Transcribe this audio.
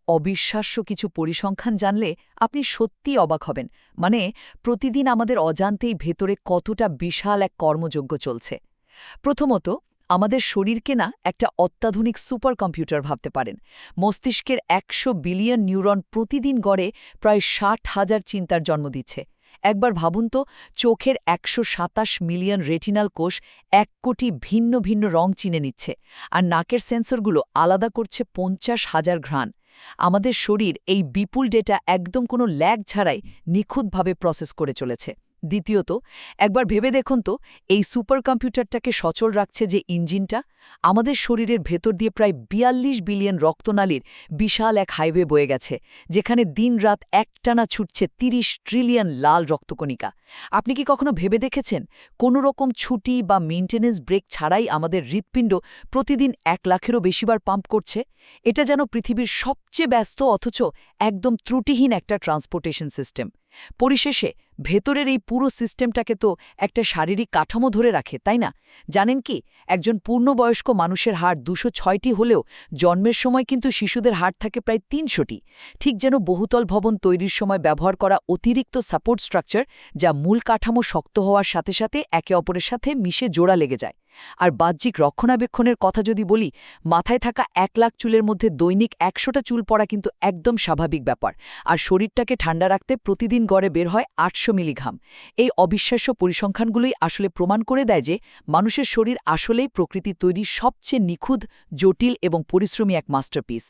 অবিশ্বাস্য কিছু পরিসংখ্যান জানলে আপনি সত্যিই অবাক হবেন। মানে, প্রতিদিন আমাদের অজান্তেই ভেতরে কতটা বিশাল এক কর্মযজ্ঞ চলছে। প্রথমত, আমাদের শরীরকে না একটা অত্যাধুনিক সুপার কম্পিউটার ভাবতে পারেন। মস্তিষ্কের ১০০ বিলিয়ন নিউরন প্রতিদিন গড়ে প্রায় ৬০,০০০ চিন্তার জন্ম দিচ্ছে। একবার ভাবুন তো, চোখের ১২৭ মিলিয়ন রেটিনাল কোষ ১ কোটি ভিন্ন ভিন্ন রং চিনে নিচ্ছে, আর নাকের সেন্সরগুলো আলাদা করছে ৫০,০০০ ঘ্রাণ। আমাদের শরীর এই বিপুল ডেটা একদম কোনো ল্যাগ ছাড়াই নিখুঁতভাবে প্রসেস করে চলেছে। দ্বিতীয়ত, একবার ভেবে দেখুন তো, এই সুপার কম্পিউটারটাকে সচল রাখছে যে ইঞ্জিনটা, আমাদের শরীরের ভেতর দিয়ে প্রায় ৪২ বিলিয়ন রক্তনালীর বিশাল এক হাইওয়ে বয়ে গেছে, যেখানে দিনরাত একটানা ছুটছে ৩০ ট্রিলিয়ন লাল রক্তকণিকা। আপনি কি কখনো ভেবে দেখেছেন, কোনো রকম ছুটি বা মেইনটেনেন্স ব্রেক ছাড়াই আমাদের হৃৎপিণ্ড প্রতিদিন ১ লাখেরও বেশিবার পাম্প করছে? এটা যেন পৃথিবীর সবচেয়ে ব্যস্ত অথচ একদম ত্রুটিহীন একটা ট্রান্সপোর্টেশন সিস্টেম। পরিশেষে ভেতরের এই পুরো সিস্টেমটাকে তো একটা শারীরিক কাঠামো ধরে রাখে, তাই না? জানেন কি, একজন পূর্ণবয়স্ক মানুষের হাড় ২০৬টি হলেও জন্মের সময় কিন্তু শিশুদের হাড় থাকে প্রায় ৩০০টি। ঠিক যেন বহুতল ভবন তৈরির সময় ব্যবহার করা অতিরিক্ত সাপোর্ট স্ট্রাকচার, যা মূল কাঠামো শক্ত হওয়ার সাথে সাথে একে অপরের সাথে মিশে জোড়া লেগে যায়। আর বাহ্যিক রক্ষণাবেক্ষণের কথা যদি বলি, মাথায় থাকা ১ লাখ চুলের মধ্যে দৈনিক ১০০টা চুল পড়া কিন্তু একদম স্বাভাবিক ব্যাপার। আর শরীরটাকে ঠান্ডা রাখতে প্রতিদিন গড়ে বের হয় ৮০০ মিলিঘাম। এই অবিশ্বাস্য পরিসংখ্যানগুলোই আসলে প্রমাণ করে দেয় যে মানুষের শরীর আসলেই প্রকৃতি তৈরি সবচেয়ে নিখুঁত, জটিল এবং পরিশ্রমী এক মাস্টারপিস।